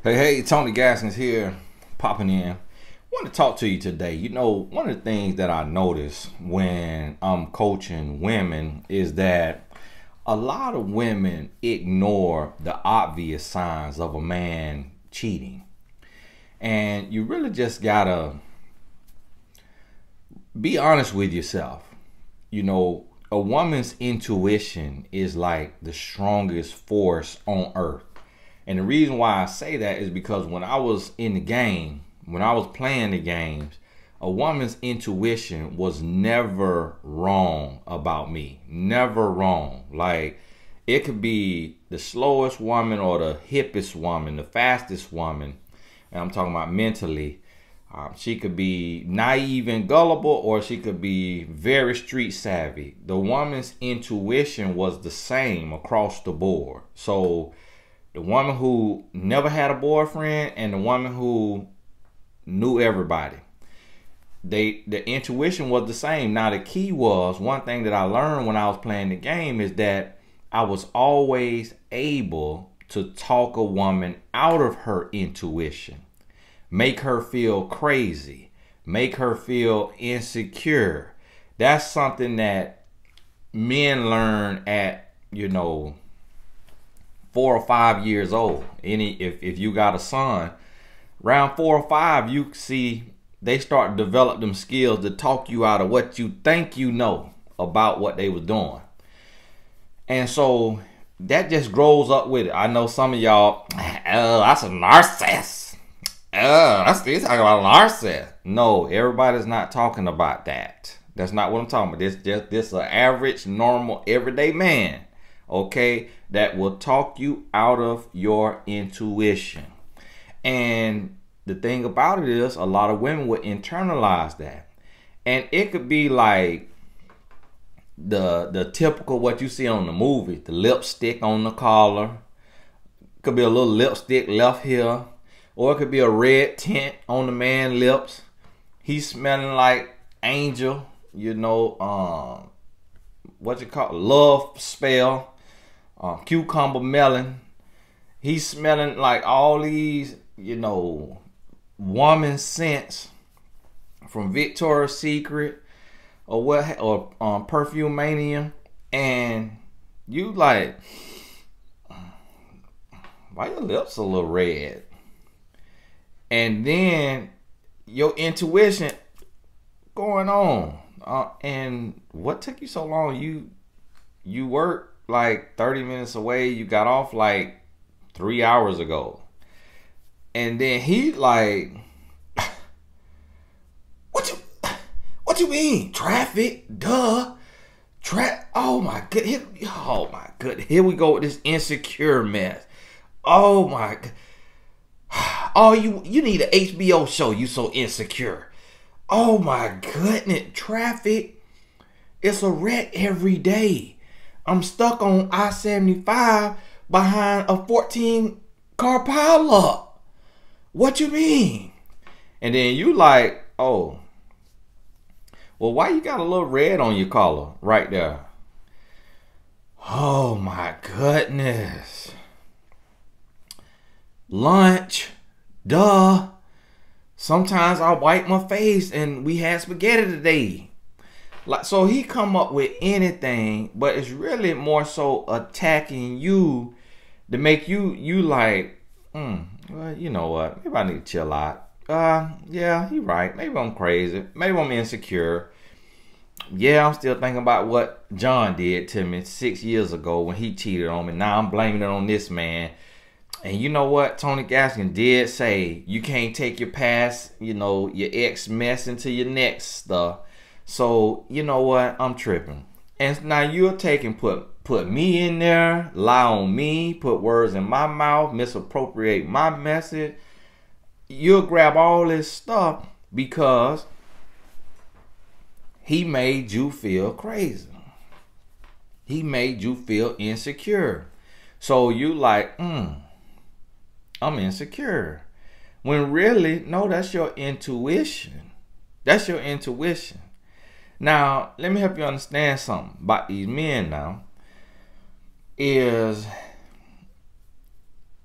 Hey, Tony Gaskins here, popping in. Want to talk to you today. You know, one of the things that I notice when I'm coaching women is that a lot of women ignore the obvious signs of a man cheating. And you really just gotta be honest with yourself. You know, a woman's intuition is like the strongest force on earth. And the reason why I say that is because when I was in the game, when I was playing the games, a woman's intuition was never wrong about me. Never wrong. Like, it could be the slowest woman or the hippest woman, the fastest woman. And I'm talking about mentally. She could be naive and gullible, or she could be very street savvy. The woman's intuition was the same across the board. So the woman who never had a boyfriend and the woman who knew everybody, the intuition was the same. Now the key was, one thing that I learned when I was playing the game is that I was always able to talk a woman out of her intuition, make her feel crazy, make her feel insecure. That's something that men learn at, 4 or 5 years old. If you got a son, around 4 or 5, you see they start to develop them skills to talk you out of what you think you know about what they was doing. And so that just grows up with it. I know some of y'all, that's a narcissist. That's talking about a narcissist. No, everybody's not talking about that. That's not what I'm talking about. This an average, normal, everyday man, okay, that will talk you out of your intuition. And the thing about it is, a lot of women would internalize that. And it could be like the typical what you see on the movie, the lipstick on the collar. Could be a little lipstick left here. Or it could be a red tint on the man's lips. He's smelling like angel, what you call it? Love spell, cucumber melon. He's smelling like all these, woman scents from Victoria's Secret or Perfume Mania. And you like, why your lips a little red? And then your intuition going on. And what took you so long? You worked like 30 minutes away. You got off like 3 hours ago. And then he like, what you mean? Traffic? Duh. Oh my god. Here we go with this insecure mess. Oh my god. Oh, you need an HBO show. You so insecure. Oh my goodness. Traffic. It's a wreck every day. I'm stuck on I-75 behind a 14-car pileup. What you mean? And then you like, oh, well, why you got a little red on your collar right there? Oh my goodness. Lunch. Duh. Sometimes I wipe my face and we had spaghetti today. Like, so he come up with anything, but it's really more so attacking you to make you like, well, you know what? Maybe I need to chill out. Yeah, he right. Maybe I'm crazy. Maybe I'm insecure. Yeah, I'm still thinking about what John did to me 6 years ago when he cheated on me. Now I'm blaming it on this man. And you know what? Tony Gaskin did say you can't take your past, your ex mess into your next stuff. So, you know what? I'm tripping. And now you're put me in there, lie on me, put words in my mouth, misappropriate my message. You'll grab all this stuff because he made you feel crazy. He made you feel insecure. So you like, I'm insecure. When really, no, that's your intuition. That's your intuition. Now, let me help you understand something about these men now. Is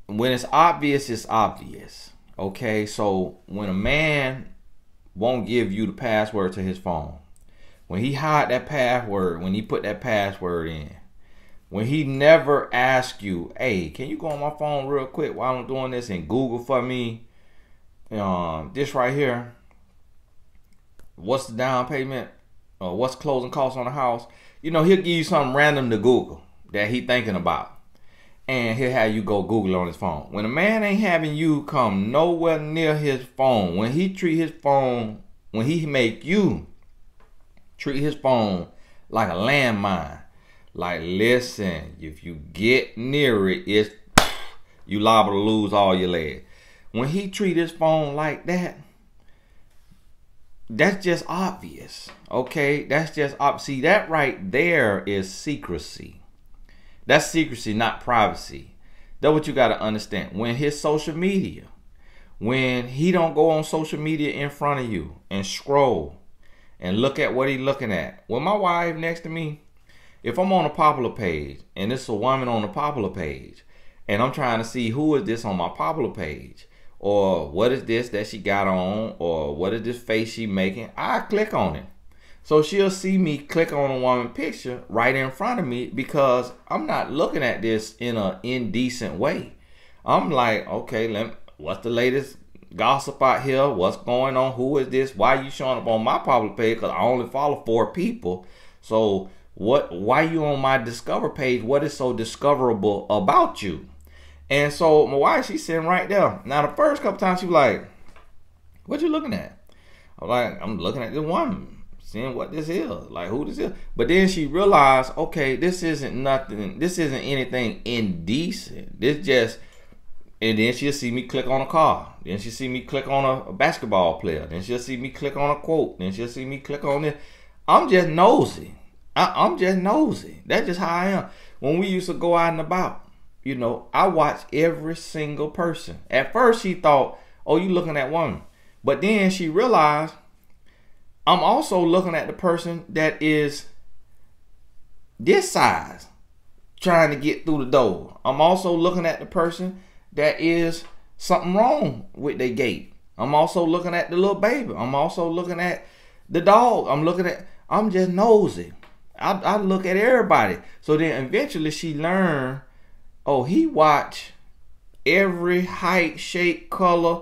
when it's obvious, it's obvious. Okay, so when a man won't give you the password to his phone, when he hide that password, when he put that password in, when he never asks you, hey, can you go on my phone real quick while I'm doing this and Google for me this right here, what's the down payment, or what's closing costs on the house? You know, he'll give you something random to Google that he thinking about, and he'll have you go Google on his phone. When a man ain't having you come nowhere near his phone, when he treat his phone, when he make you treat his phone like a landmine, like, listen, if you get near it, it's you liable to lose all your legs. When he treat his phone like that, that's just obvious. Okay, that's just obvious. See, that right there is secrecy. That's secrecy, not privacy. That's what you got to understand. When his social media, when he don't go on social media in front of you and scroll and look at what he looking at. When my wife next to me, if I'm on a popular page and it's a woman on a popular page and I'm trying to see who is this on my popular page, or what is this that she got on, or what is this face she making, I click on it. So she'll see me click on a woman picture right in front of me, because I'm not looking at this in an indecent way. I'm like, okay, what's the latest gossip out here? What's going on? Who is this? Why are you showing up on my popular page? Because I only follow 4 people. So why you on my discover page? What is so discoverable about you? And so my wife, she's sitting right there. Now the first couple times she was like, what you looking at? I'm like, I'm looking at this woman, seeing what this is, like who this is. But then she realized, okay, this isn't nothing, this isn't anything indecent. This just, and then she'll see me click on a car. Then she'll see me click on a basketball player. Then she'll see me click on a quote. Then she'll see me click on this. I'm just nosy. I'm just nosy. That's just how I am. When we used to go out and about, you know, I watch every single person. At first she thought, oh, you looking at woman. But then she realized I'm also looking at the person that is this size trying to get through the door. I'm also looking at the person that is something wrong with their gait. I'm also looking at the little baby. I'm also looking at the dog. I'm just nosy. I look at everybody. So then eventually she learned, oh, he watch every height, shape, color.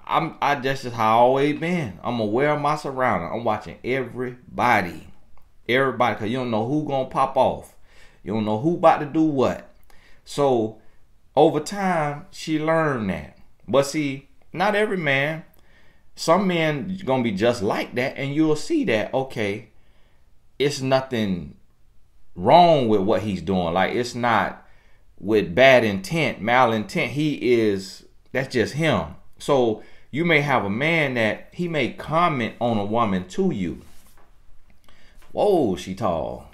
That's just how I always been. I'm aware of my surroundings. I'm watching everybody. Everybody, because you don't know who gonna pop off. You don't know who about to do what. So over time, she learned that. But see, not every man. Some men gonna be just like that, and you'll see that, okay, it's nothing wrong with what he's doing. Like, it's not with bad intent, malintent. That's just him. So you may have a man that he may comment on a woman to you. Whoa, she tall.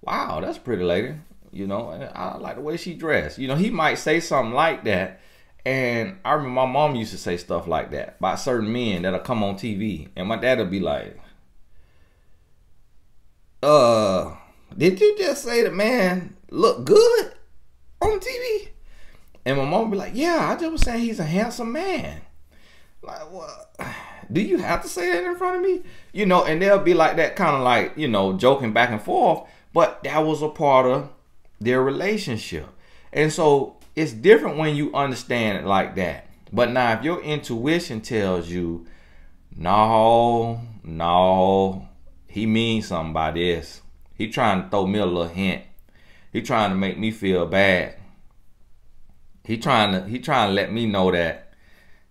Wow, that's a pretty lady. You know, I like the way she dressed. You know, he might say something like that. And I remember my mom used to say stuff like that about certain men that'll come on TV. And my dad will be like, did you just say the man look good on TV? And my mom would be like, yeah, I just was saying he's a handsome man. Like, what? Do you have to say that in front of me? You know, and they'll be like that, kind of like, you know, joking back and forth. But that was a part of their relationship. And so it's different when you understand it like that. But now if your intuition tells you, no, he means something by this. He trying to throw me a little hint. He trying to make me feel bad. He trying to let me know that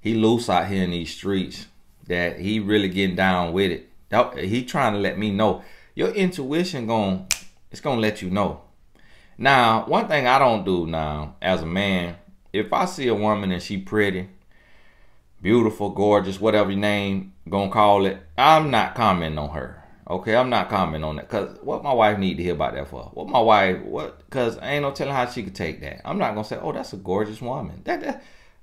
he loose out here in these streets, that he really getting down with it. He trying to let me know. Your intuition it's gonna let you know. Now, one thing I don't do now as a man, if I see a woman and she pretty, beautiful, gorgeous, whatever your name gonna call it, I'm not commenting on her. Okay, I'm not commenting on that, because what my wife need to hear about that for? Because ain't no telling how she could take that. I'm not gonna say, oh, that's a gorgeous woman.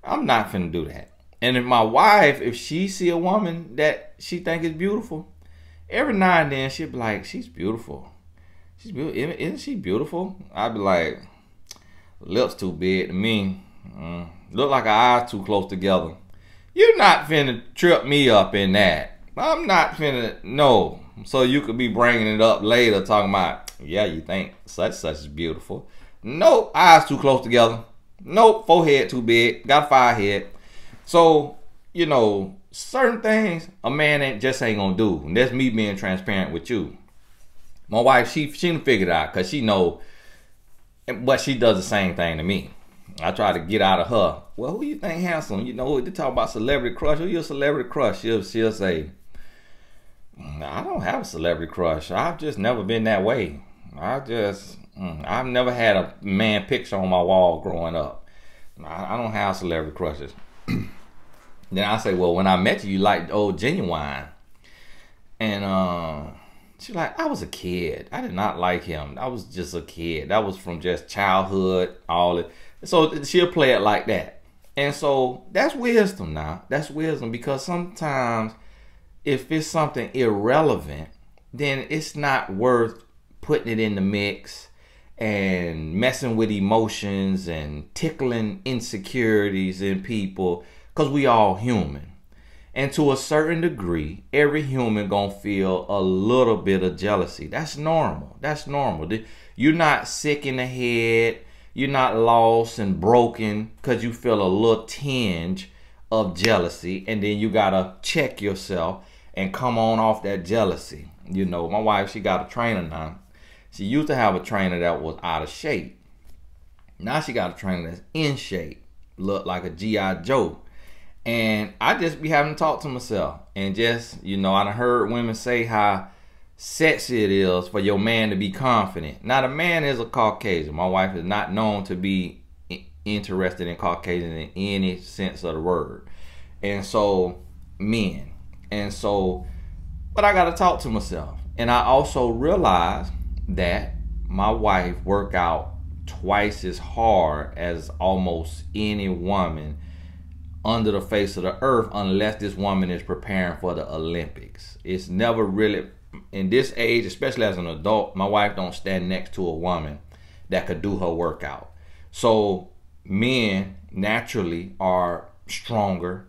I'm not finna do that. And if my wife, if she see a woman that she think is beautiful, every now and then she'll be like, she's beautiful. She's beautiful. Isn't she beautiful? I'd be like, lips too big to me. Look like our eyes too close together. You're not finna trip me up in that. I'm not finna, no. So you could be bringing it up later talking about, yeah, you think such is beautiful. Nope, eyes too close together. Nope, forehead too big. Got a forehead. So, you know, certain things a man just ain't gonna do. And that's me being transparent with you. My wife, she done figured it out because she know, but she does the same thing to me. I try to get out of her. Well, who you think handsome? You know, they talk about celebrity crush. Who your celebrity crush? She'll say, I don't have a celebrity crush. I've just never been that way. I've never had a man picture on my wall growing up. I don't have celebrity crushes. Then I say, well, when I met you, you liked old Genuine. And she's like, I was a kid. I did not like him. I was just a kid. That was from just childhood, all it. So she'll play it like that. And so that's wisdom now. That's wisdom, because sometimes if it's something irrelevant, then it's not worth putting it in the mix and messing with emotions and tickling insecurities in people, because we all human. And to a certain degree, every human gonna feel a little bit of jealousy. That's normal. That's normal. You're not sick in the head. You're not lost and broken because you feel a little tinge of jealousy. And then you gotta check yourself and come on off that jealousy. You know, my wife, she got a trainer now. She used to have a trainer that was out of shape. Now she got a trainer that's in shape. Look like a G.I. Joe. And I just be having to talk to myself. And just, you know, I done heard women say how sexy it is for your man to be confident. Now, the man is a Caucasian. My wife is not known to be interested in Caucasian in any sense of the word. And so, men. And so, but I got to talk to myself. And I also realize that my wife work out twice as hard as almost any woman under the face of the earth, unless this woman is preparing for the Olympics. It's never really, in this age, especially as an adult, my wife don't stand next to a woman that could do her workout. So men naturally are stronger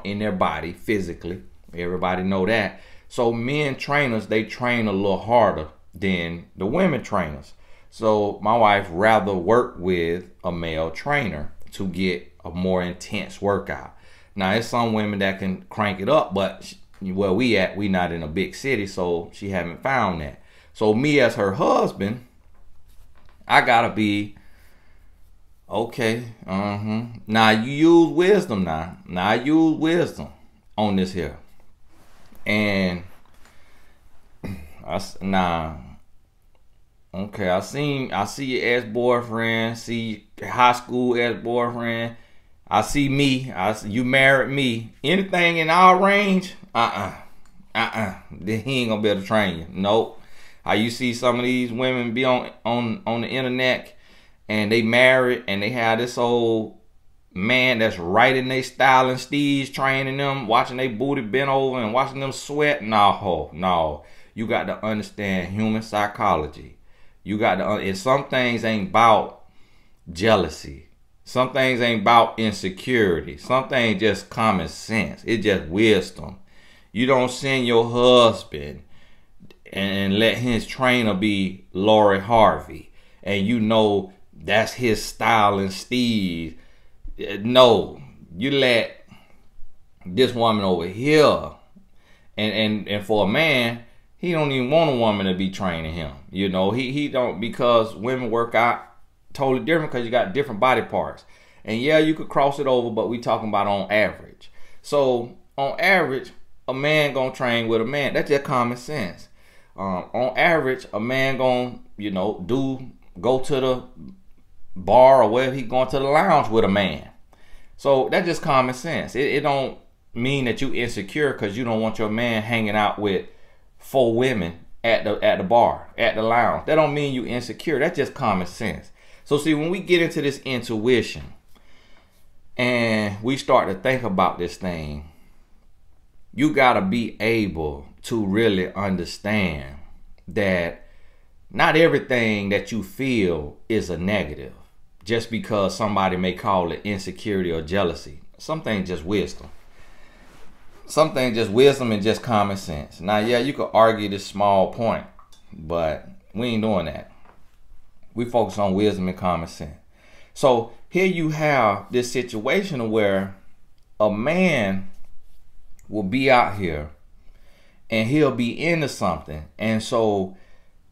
in their body physically. Everybody know that. So men trainers, they train a little harder than the women trainers. So my wife rather work with a male trainer to get a more intense workout. Now, there's some women that can crank it up, but where we not in a big city, so she haven't found that. So me as her husband, I gotta be okay. Now you use wisdom now. Now I use wisdom on this here, and okay, I see your ex-boyfriend, see high school ex-boyfriend. I see me. You married me. Anything in our range? Then he ain't gonna be able to train you. Nope. How you see some of these women be on the internet and they married and they have this old man that's right in their style and steez training them, watching their booty bent over and watching them sweat. No. You got to understand human psychology. You got to, and some things ain't about jealousy. Some things ain't about insecurity. Some things just common sense. It's just wisdom. You don't send your husband and let his trainer be Lori Harvey, and you know that's his style and steez. No, you let this woman over here, and for a man, he don't even want a woman to be training him. You know, he don't, because women work out totally different because you got different body parts. And yeah, you could cross it over, but we talking about on average. So on average, a man gonna train with a man. That's just common sense. On average, a man gonna, you know, go to the bar or wherever he going to the lounge with a man. So that's just common sense. It don't mean that you insecure because you don't want your man hanging out with 4 women at the bar, at the lounge. That don't mean you insecure. That's just common sense. So see, when we get into this intuition and we start to think about this thing, you gotta be able to really understand that not everything that you feel is a negative. just because somebody may call it insecurity or jealousy. Some things just wisdom. Some things just wisdom and just common sense. Now, yeah, you could argue this small point, but we ain't doing that. We focus on wisdom and common sense. So here you have this situation where a man will be out here and he'll be into something. And so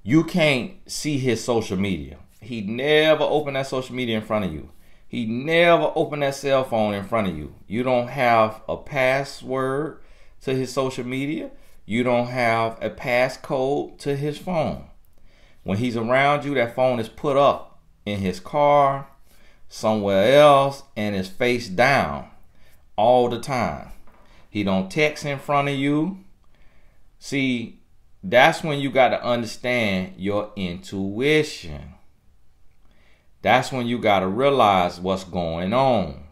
you can't see his social media. He never opened that social media in front of you. He never opened that cell phone in front of you. You don't have a password to his social media. You don't have a passcode to his phone. When he's around you, that phone is put up in his car, somewhere else, and is face down all the time. He don't text in front of you. See, that's when you got to understand your intuition. That's when you got to realize what's going on.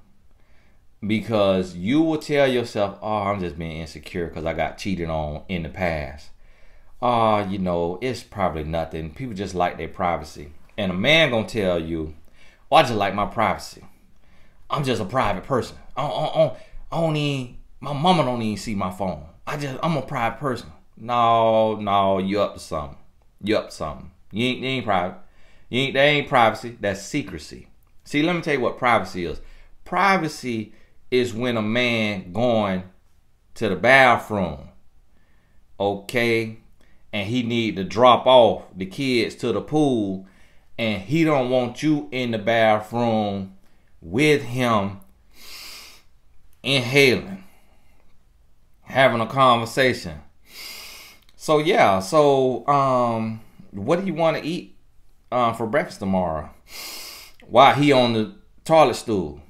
Because you will tell yourself, oh, I'm just being insecure because I got cheated on in the past. Oh, you know, it's probably nothing. People just like their privacy. And a man gonna tell you, oh, I just like my privacy. I'm just a private person. I don't even, my mama don't even see my phone. I'm a private person. No, you up to something. You up to something. You ain't private. That ain't privacy. That's secrecy. See, let me tell you what privacy is. Privacy is when a man going to the bathroom, okay, and he need to drop off the kids to the pool, and he don't want you in the bathroom with him inhaling, having a conversation. So yeah, what do you want to eat for breakfast tomorrow while he on the toilet stool?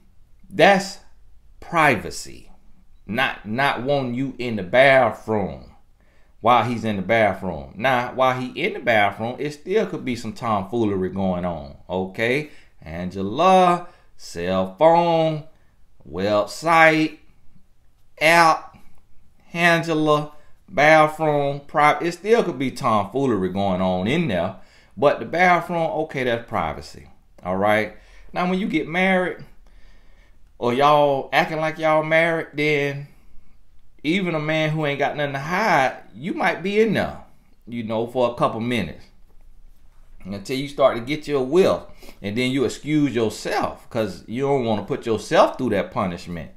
That's privacy. Not wanting you in the bathroom while he's in the bathroom. Now, while he in the bathroom, it still could be some tomfoolery going on. Okay, Angela, cell phone, website, app, Angela, bathroom, private. It still could be tomfoolery going on in there. But the bathroom, okay, that's privacy. All right. Now, when you get married, or y'all acting like y'all married, then even a man who ain't got nothing to hide, you might be in there, you know, for a couple minutes until you start to get your will, and then you excuse yourself because you don't want to put yourself through that punishment.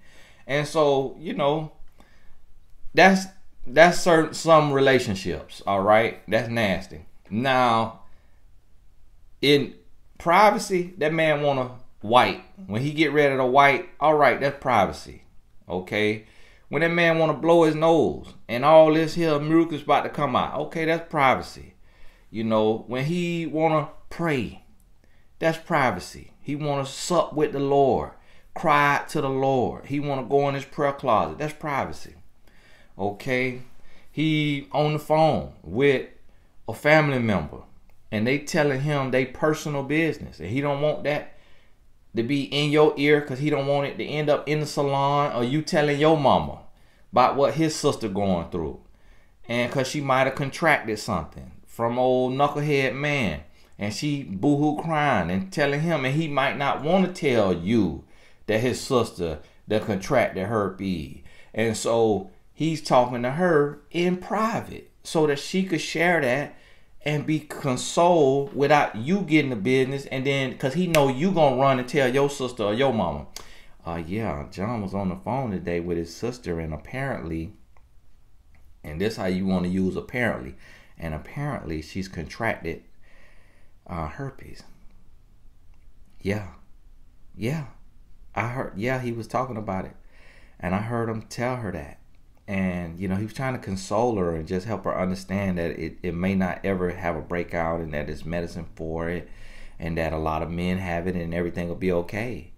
And so, you know, that's some relationships. All right, that's nasty. Now, in privacy, that man want to white. When he get ready to white, all right, that's privacy. Okay. When that man want to blow his nose and all this here mucus about to come out, okay, that's privacy. You know, when he want to pray, that's privacy. He want to sup with the Lord, cry to the Lord. He want to go in his prayer closet. That's privacy. Okay. He on the phone with a family member and they telling him they personal business, and he don't want that to be in your ear because he don't want it to end up in the salon, or you telling your mama about what his sister going through, and because she might have contracted something from old knucklehead man, and she boohoo crying and telling him, and he might not want to tell you that his sister that contracted herpes, and so he's talking to her in private so that she could share that and be consoled without you getting the business. And then, because he know you gonna run and tell your sister or your mama, yeah, John was on the phone today with his sister, and apparently, and this how you want to use apparently, and apparently she's contracted herpes. Yeah, I heard. Yeah, he was talking about it, and I heard him tell her that. And, you know, he was trying to console her and just help her understand that it may not ever have a breakout, and that there's medicine for it, and that a lot of men have it and everything will be okay.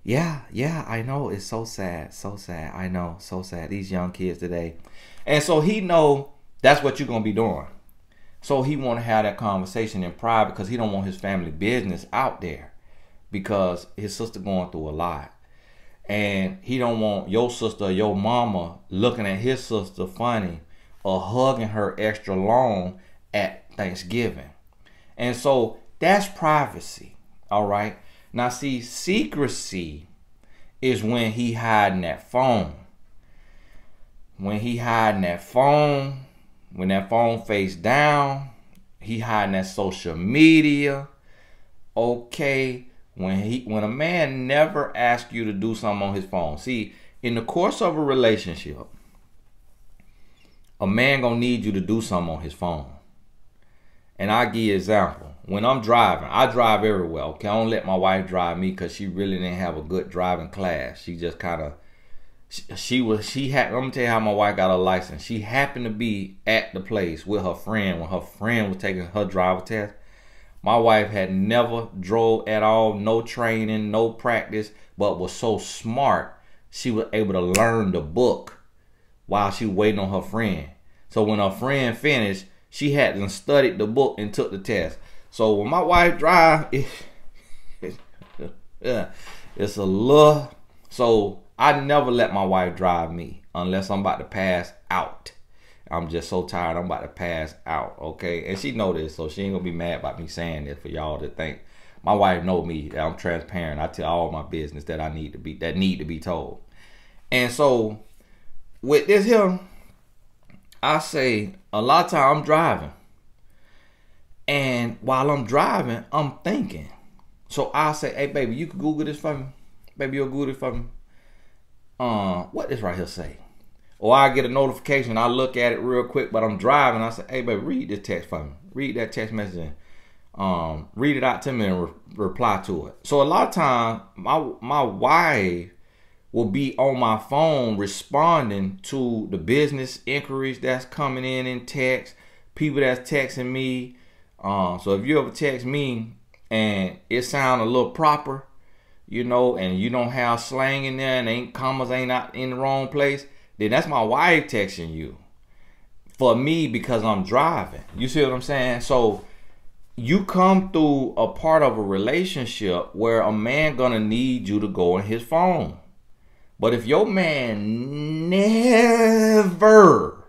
Yeah, I know. It's so sad. So sad. I know. So sad. These young kids today. And so he know that's what you're going to be doing. So he want to have that conversation in private because he don't want his family business out there because his sister going through a lot. And he don't want your sister or your mama looking at his sister funny or hugging her extra long at Thanksgiving. And so that's privacy. All right. Now see, secrecy is when he hiding that phone. When he hiding that phone, when that phone face down, he hiding that social media. Okay, when a man never asks you to do something on his phone. See, in the course of a relationship, a man gonna need you to do something on his phone. And I'll give you an example. When I'm driving, I drive everywhere. Okay, I don't let my wife drive me because she really didn't have a good driving class. She just kind of, I'm gonna tell you how my wife got her license. She happened to be at the place with her friend when her friend was taking her driver test. My wife had never drove at all, no training, no practice, but was so smart, she was able to learn the book while she was waiting on her friend. So when her friend finished, she hadn't studied the book and took the test. So when my wife drives, it's a little. So I never let my wife drive me unless I'm about to pass out. I'm just so tired, I'm about to pass out, okay? And she know this, so she ain't gonna be mad about me saying this for y'all to think. My wife know me, that I'm transparent. I tell all my business that need to be told. And so with this here, I say a lot of times I'm driving. And while I'm driving, I'm thinking. So I say, hey baby, you can Google this for me. Baby, you'll Google it for me. What this right here say? Or I get a notification, I look at it real quick, but I'm driving. I say, hey baby, read this text for me. Read that text message and read it out to me and reply to it. So a lot of times, my wife will be on my phone responding to the business inquiries that's coming in text, people that's texting me. So if you ever text me and it sound a little proper, you know, and you don't have slang in there and commas ain't out in the wrong place, then that's my wife texting you for me because I'm driving. You see what I'm saying? So you come through a part of a relationship where a man gonna need you to go on his phone. But if your man never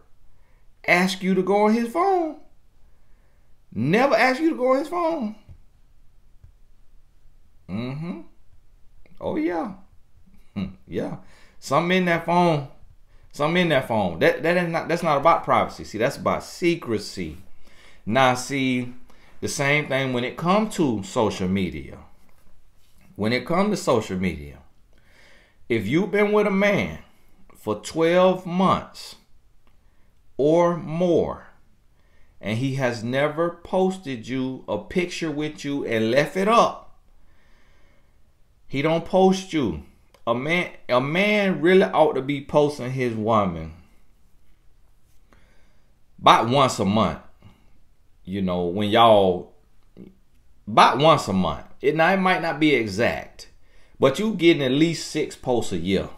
ask you to go on his phone, never ask you to go on his phone. Oh yeah. Yeah. Something in that phone. That's not about privacy. See, that's about secrecy. Now see, the same thing when it comes to social media. When it comes to social media, if you've been with a man for 12 months or more, and he has never posted you a picture with you and left it up, he don't post you. A man really ought to be posting his woman about once a month. You know, when y'all, about once a month. It might not be exact, but you getting at least 6 posts a year.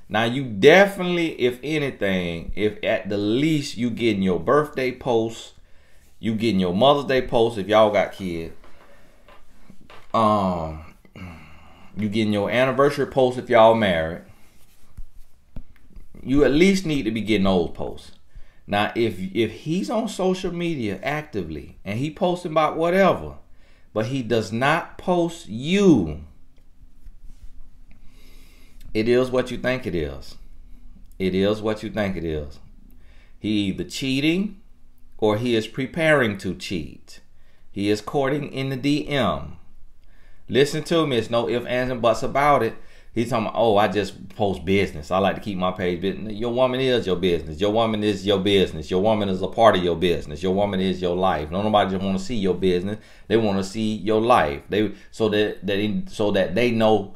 Now you definitely, if anything, if at the least you getting your birthday posts, you getting your Mother's Day posts if y'all got kids. You getting your anniversary posts if y'all married. You at least need to be getting those posts. Now, if he's on social media actively and he posting about whatever, but he does not post you, it is what you think it is. It is what you think it is. He either cheating or he is preparing to cheat. He is courting in the DM. Listen to me, it's no ifs, ands, and buts about it. He's talking about, oh, I just post business. I like to keep my page business. Your woman is your business. Your woman is your business. Your woman is a part of your business. Your woman is your life. No, nobody just want to see your business. They want to see your life. So that they know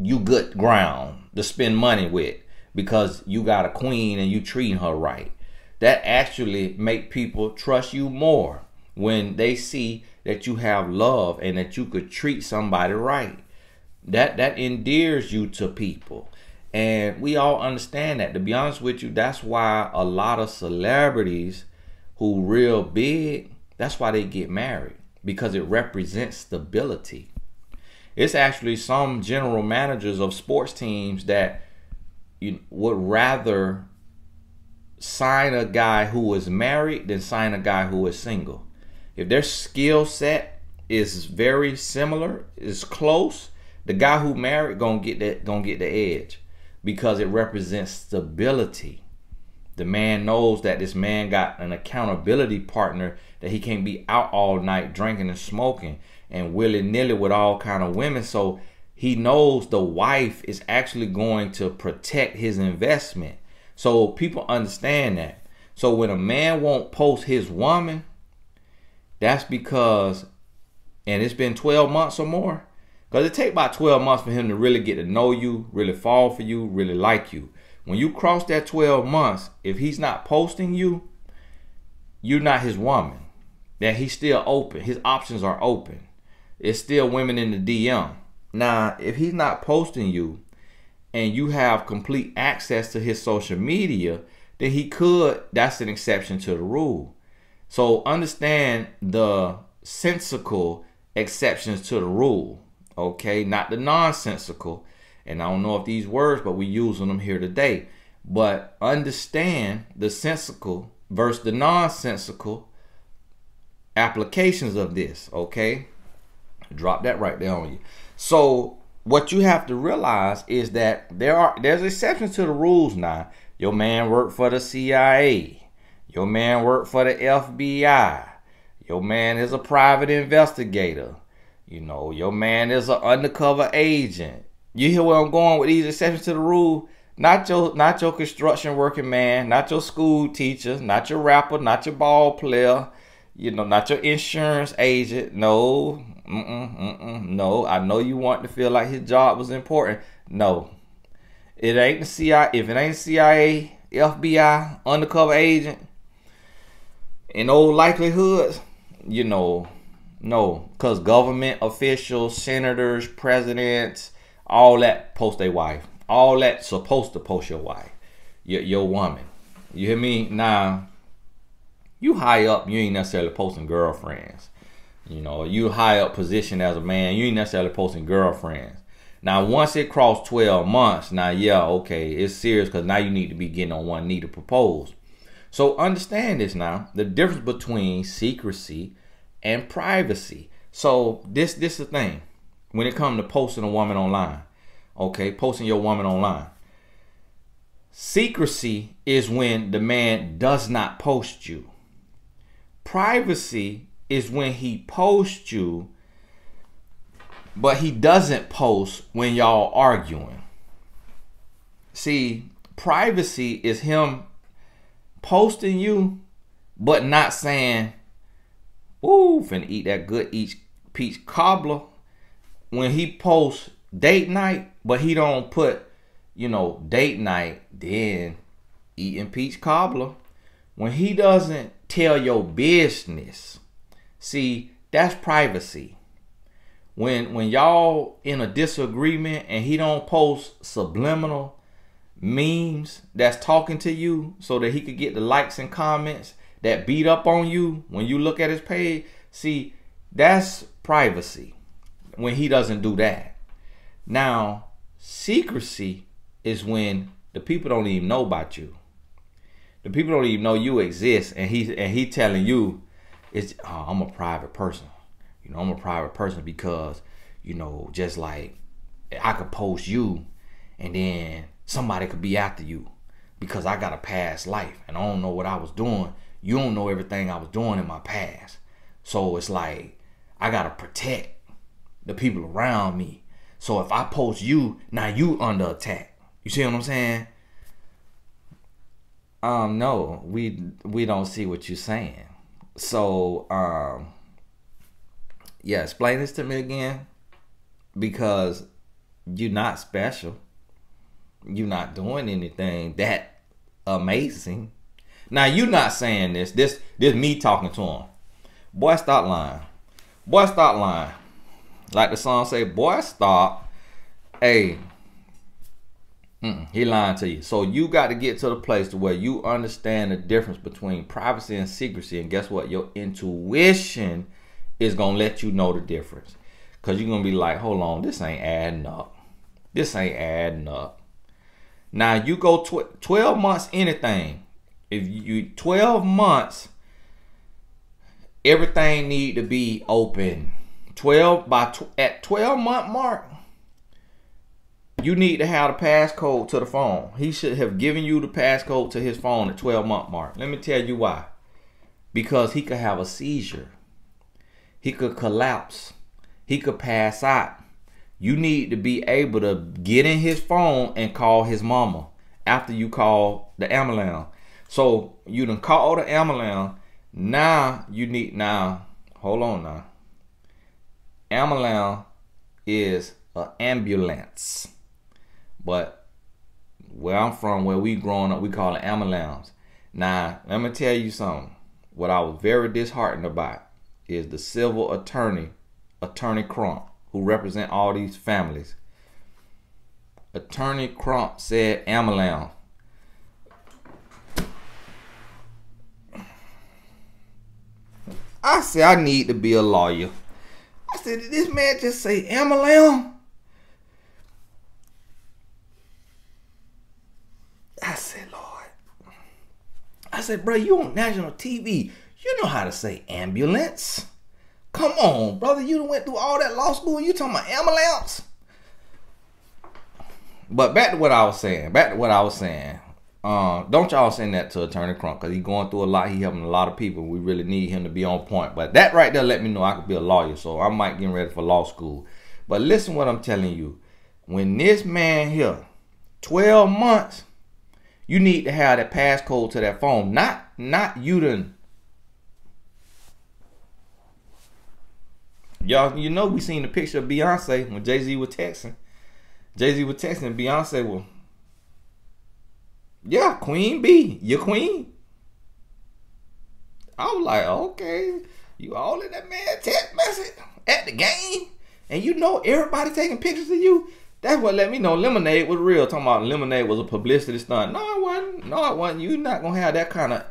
you good ground to spend money with because you got a queen and you treating her right. That actually make people trust you more when they see that you have love and that you could treat somebody right. That endears you to people. And we all understand that. To be honest with you, that's why a lot of celebrities who real big, that's why they get married, because it represents stability. It's actually some general managers of sports teams that would rather sign a guy who is married than sign a guy who is single. If their skill set is very similar, is close. The guy who married gonna get the edge because it represents stability. The man knows that this man got an accountability partner, that he can't be out all night drinking and smoking and willy-nilly with all kind of women. So he knows the wife is actually going to protect his investment. So people understand that. So when a man won't post his woman, that's because, and it's been 12 months or more, because it takes about 12 months for him to really get to know you, really fall for you, really like you. When you cross that 12 months, if he's not posting you, you're not his woman. That he's still open. His options are open. It's still women in the DM. Now, if he's not posting you and you have complete access to his social media, then he could, that's an exception to the rule. So understand the sensical exceptions to the rule, okay? Not the nonsensical. And I don't know if these words, but we using them here today. But understand the sensical versus the nonsensical applications of this, okay? Drop that right there on you. So what you have to realize is that there's exceptions to the rules now. Your man worked for the CIA. Your man worked for the FBI. Your man is a private investigator. You know, your man is an undercover agent. You hear where I'm going with these exceptions to the rule? Not your construction working man, not your school teacher, not your rapper, not your ball player, you know, not your insurance agent. No, no. I know you want to feel like his job was important. No, it ain't the CIA. If it ain't CIA, FBI, undercover agent, in old likelihoods, you know, no, because government officials, senators, presidents, all that post their wife. All that supposed to post your wife, your woman. You hear me? Now, you high up, you ain't necessarily posting girlfriends. You know, you high up position as a man, you ain't necessarily posting girlfriends. Now, once it crossed 12 months, now, yeah, okay, it's serious because now you need to be getting on one knee to propose. So understand this now, the difference between secrecy and privacy. So this is the thing when it comes to posting a woman online. Okay, posting your woman online. Secrecy is when the man does not post you. Privacy is when he posts you, but he doesn't post when y'all arguing. See, privacy is him posting you, but not saying, ooh, finna eat that good peach cobbler. When he posts date night, but he don't put, you know, date night, then eating peach cobbler. When he doesn't tell your business, see, that's privacy. When y'all in a disagreement and he don't post subliminal memes that's talking to you so that he could get the likes and comments that beat up on you when you look at his page, see, that's privacy when he doesn't do that. Now, secrecy is when the people don't even know about you. The people don't even know you exist, and he telling you, it's I'm a private person. You know, I'm a private person because, you know, just like I could post you, and then somebody could be after you because I got a past life and I don't know what I was doing. You don't know everything I was doing in my past. So it's like I gotta protect the people around me. So if I post you, now you under attack. You see what I'm saying? No, we don't see what you're saying. So, yeah, explain this to me again. Because you're not special. You're not doing anything that amazing. Now, you're not saying this. This me talking to him. Boy, stop lying. Boy, stop lying. Like the song say, boy, stop. Hey, he lying to you. So you got to get to the place to where you understand the difference between privacy and secrecy. And guess what? Your intuition is going to let you know the difference. Because you're going to be like, hold on, this ain't adding up. This ain't adding up. Now, you go 12 months anything. If you 12 months, everything need to be open at 12-month mark, you need to have the passcode to the phone. He should have given you the passcode to his phone at 12-month mark. Let me tell you why. Because he could have a seizure. He could collapse. He could pass out. You need to be able to get in his phone and call his mama after you call the ambulance. So you done call the ambulance. Now you need, hold on now. Ambulance is an ambulance. But where I'm from, where we growing up, we call it ambulance. Now, let me tell you something. What I was very disheartened about is the civil attorney, Attorney Crump, who represent all these families. Attorney Crump said ambulance. I said, I need to be a lawyer. I said, did this man just say ambulance? I said, Lord. I said, bro, you on national TV. You know how to say ambulance. Come on, brother. You done went through all that law school. You talking about ambulance? But back to what I was saying. Don't y'all send that to Attorney Crump, because he's going through a lot. He helping a lot of people. We really need him to be on point. But that right there let me know I could be a lawyer. So I might get ready for law school. But listen what I'm telling you. When this man here, 12 months, you need to have that passcode to that phone. Not you done. Y'all, you know we seen the picture of Beyonce when Jay-Z was texting. Jay-Z was texting Beyonce, well, yeah, Queen B, your queen. I was like, okay, you all in that man text message at the game, and you know everybody taking pictures of you. That's what let me know Lemonade was real. Talking about Lemonade was a publicity stunt. No, it wasn't. No, it wasn't. You not gonna have that kind of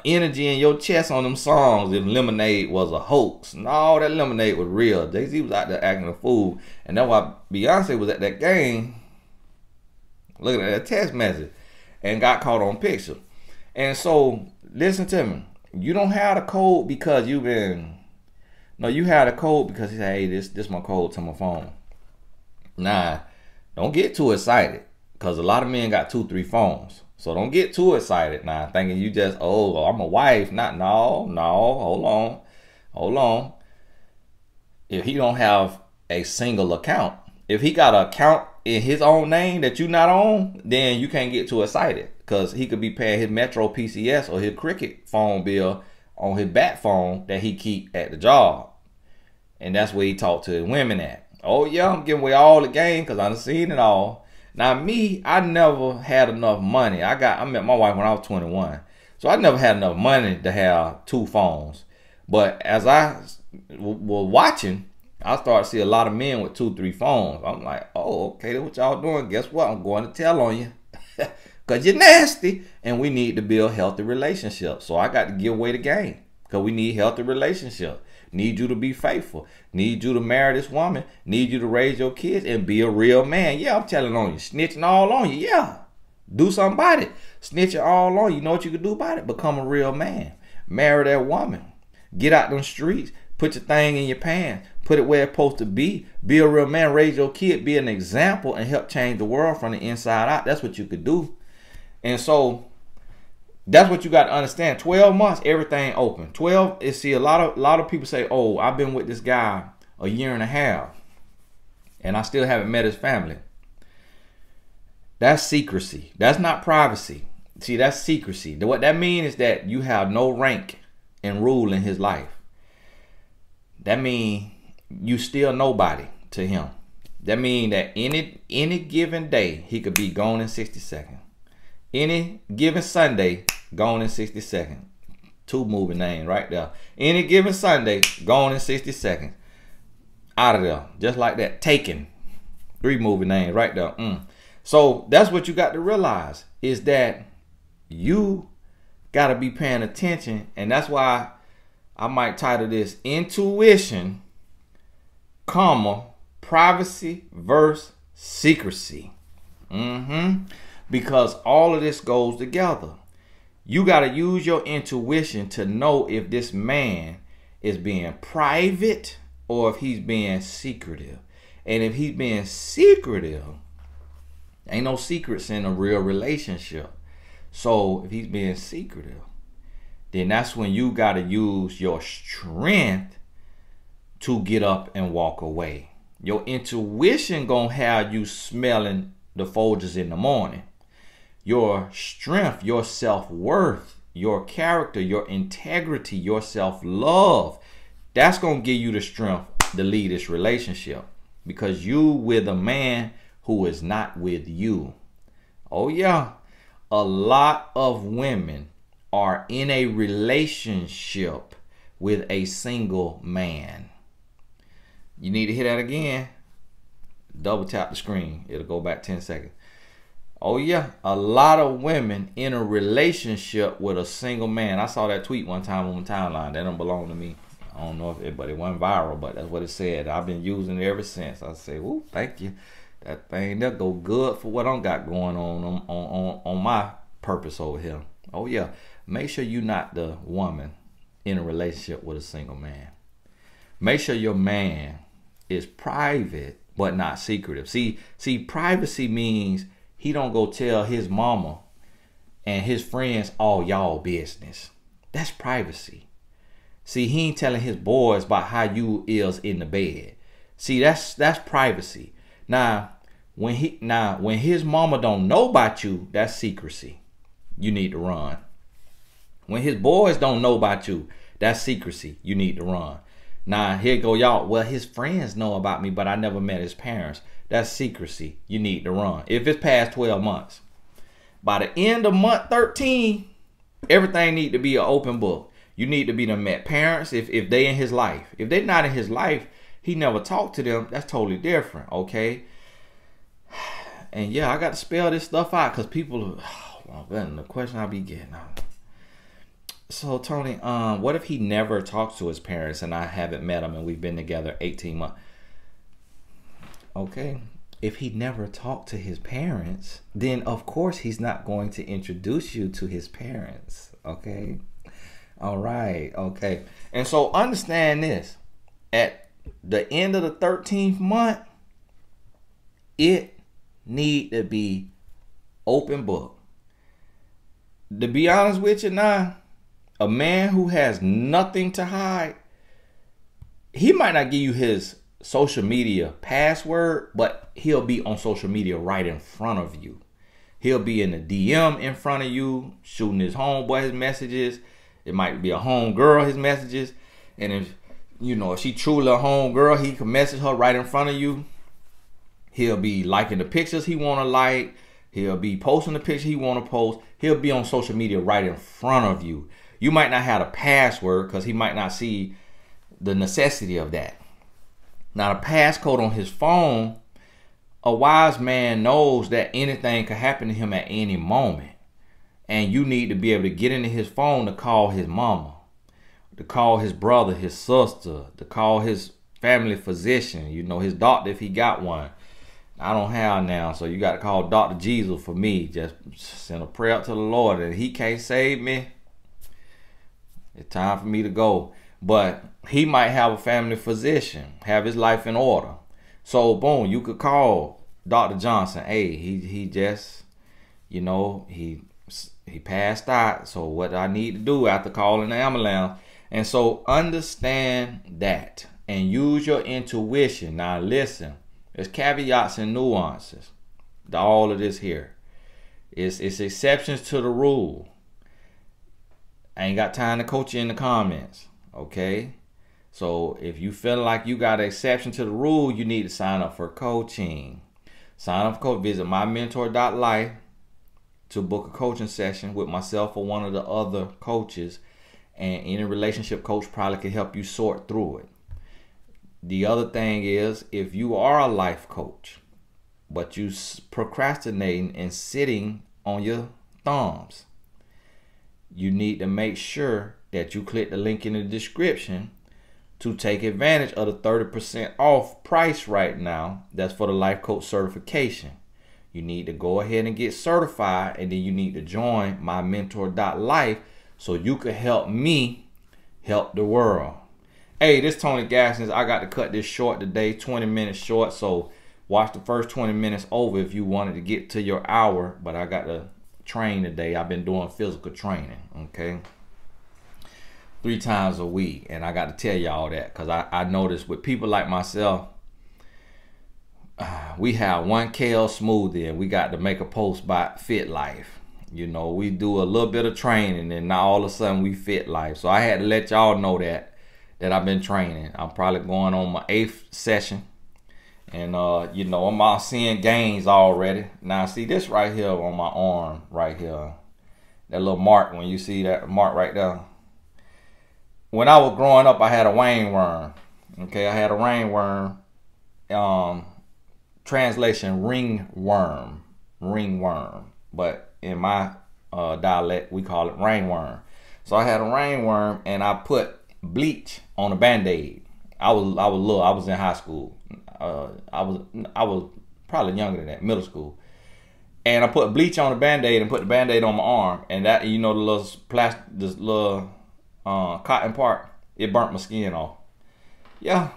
energy in your chest on them songs if Lemonade was a hoax. No, that Lemonade was real. Jay-Z was out there acting a fool, and that's why Beyonce was at that game looking at that text message and got caught on picture. And so, listen to me. You don't have the code because you've been... No, you have the code because he said, hey, this my code to my phone. Nah, don't get too excited, because a lot of men got 2-3 phones. So don't get too excited now, thinking you just, oh, I'm a wife. No, hold on. If he don't have a single account, if he got an account in his own name that you not on, then you can't get too excited, because he could be paying his Metro PCS or his Cricket phone bill on his bat phone that he keep at the job. And that's where he talk to his women at. Oh yeah, I'm giving away all the game because I done seen it all. Now me, I never had enough money. I met my wife when I was 21. So I never had enough money to have 2 phones. But as I was watching, I started to see a lot of men with 2-3 phones. I'm like, oh, okay, that's what y'all doing. Guess what? I'm going to tell on you. Because you're nasty. And we need to build healthy relationships. So I got to give away the game. Because we need healthy relationships. Need you to be faithful. Need you to marry this woman. Need you to raise your kids and be a real man. Yeah, I'm telling on you. Snitching all on you. Yeah. Do something about it. Snitching all on you. You know what you can do about it? Become a real man. Marry that woman. Get out them streets. Put your thing in your pants. Put it where it's supposed to be. Be a real man. Raise your kid. Be an example and help change the world from the inside out. That's what you could do. And so that's what you got to understand. 12 months, everything open. 12 is, see, a lot of people say, oh, I've been with this guy a year and a half and I still haven't met his family. That's secrecy. That's not privacy. See, that's secrecy. What that means is that you have no rank and rule in his life. That means you still nobody to him. That means that any given day, he could be gone in 60 seconds. Any given Sunday, gone in 60 seconds. 2 movie names right there. Any given Sunday, gone in 60 seconds. Out of there. Just like that. Taken. 3 movie names right there. So that's what you got to realize, is that you got to be paying attention. And that's why I might title this Intuition, Privacy versus Secrecy. Because all of this goes together. You got to use your intuition to know if this man is being private or if he's being secretive. And if he's being secretive, ain't no secrets in a real relationship. So if he's being secretive, then that's when you got to use your strength to get up and walk away. Your intuition gonna have you smelling the Folgers in the morning. Your strength, your self-worth, your character, your integrity, your self-love, that's gonna give you the strength to lead this relationship, because you with a man who is not with you. Oh yeah, a lot of women are in a relationship with a single man. You need to hear that again. Double tap the screen. It'll go back 10 seconds. Oh yeah, a lot of women in a relationship with a single man. I saw that tweet one time on my timeline. That don't belong to me. I don't know if it, but it went viral, but that's what it said. I've been using it ever since. I say, "Ooh, thank you. That thing that go good for what I got going on my purpose over here." Oh yeah, make sure you're not the woman in a relationship with a single man. Make sure your man is private but not secretive. See, privacy means he don't go tell his mama and his friends all y'all business. That's privacy. See, he ain't telling his boys about how you is in the bed. See, that's privacy. Now, when his mama don't know about you, that's secrecy. You need to run. When his boys don't know about you, that's secrecy. You need to run. Now, here go y'all. Well, his friends know about me, but I never met his parents. That's secrecy. You need to run. If it's past 12 months. By the end of month 13, everything need to be an open book. You need to be the met parents if they in his life. If they're not in his life, he never talked to them. That's totally different, okay? And yeah, I got to spell this stuff out because people, oh my goodness, the question I be getting. So Tony, what if he never talks to his parents and I haven't met him and we've been together 18 months? Okay, if he never talked to his parents, then of course he's not going to introduce you to his parents. Okay, all right, okay. And so understand this: at the end of the 13th month, it need to be open book. To be honest with you now, a man who has nothing to hide, he might not give you his social media password, but he'll be on social media right in front of you. He'll be in the DM in front of you, shooting his homeboy his messages. It might be a homegirl his messages. And if she truly a homegirl, he can message her right in front of you. He'll be liking the pictures he want to like. He'll be posting the picture he want to post. He'll be on social media right in front of you. You might not have a password because he might not see the necessity of that. Now, the passcode on his phone, a wise man knows that anything could happen to him at any moment. And you need to be able to get into his phone to call his mama, to call his brother, his sister, to call his family physician, his doctor if he got one. I don't have now, so you got to call Dr. Jesus for me. Just send a prayer up to the Lord, and he can't save me. It's time for me to go. But he might have a family physician, have his life in order. So boom, you could call Dr. Johnson. Hey, he just, he passed out. So what I need to do after calling the ambulance? And so understand that and use your intuition. Now listen, there's caveats and nuances to all of this here. It's exceptions to the rule. I ain't got time to coach you in the comments. Okay, so if you feel like you got an exception to the rule, you need to sign up for coaching. Sign up for coach. Visit mymentor.life to book a coaching session with myself or one of the other coaches, and any relationship coach probably can help you sort through it. The other thing is, if you are a life coach, but you procrastinating and sitting on your thumbs, you need to make sure that you click the link in the description to take advantage of the 30% off price right now. That's for the life coach certification. You need to go ahead and get certified, and then you need to join mymentor.life so you can help me help the world. Hey, this Tony Gaskins. I got to cut this short today, 20 minutes short. So watch the first 20 minutes over if you wanted to get to your hour. But I got to train today. I've been doing physical training, okay? 3 times a week. And I got to tell y'all that because I noticed with people like myself, we have one kale smoothie and we got to make a post by Fit Life. You know, we do a little bit of training and now all of a sudden we Fit Life. So I had to let y'all know that I've been training. I'm probably going on my 8th session. And you know, I'm all seeing gains already. Now see this right here on my arm right here. That little mark, when you see that mark right there. When I was growing up, I had a ringworm. Okay, I had a ringworm. Translation, ringworm. Ringworm. But in my dialect, we call it ringworm. So I had a ringworm and I put bleach on a Band-Aid. I was little. I was in high school. I was probably younger than that, middle school. And I put bleach on the Band-Aid and put the Band-Aid on my arm. And that, you know, the little plastic, this little cotton part, it burnt my skin off. Yeah.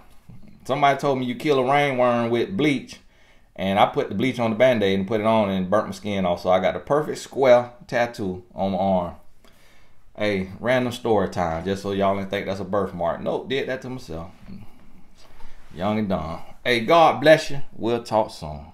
Somebody told me you kill a ringworm with bleach. And I put the bleach on the Band-Aid and put it on and burnt my skin off. So I got the perfect square tattoo on my arm. Hey, random story time, just so y'all didn't think that's a birthmark. Nope, did that to myself. Young and dumb. Hey, God bless you. We'll talk soon.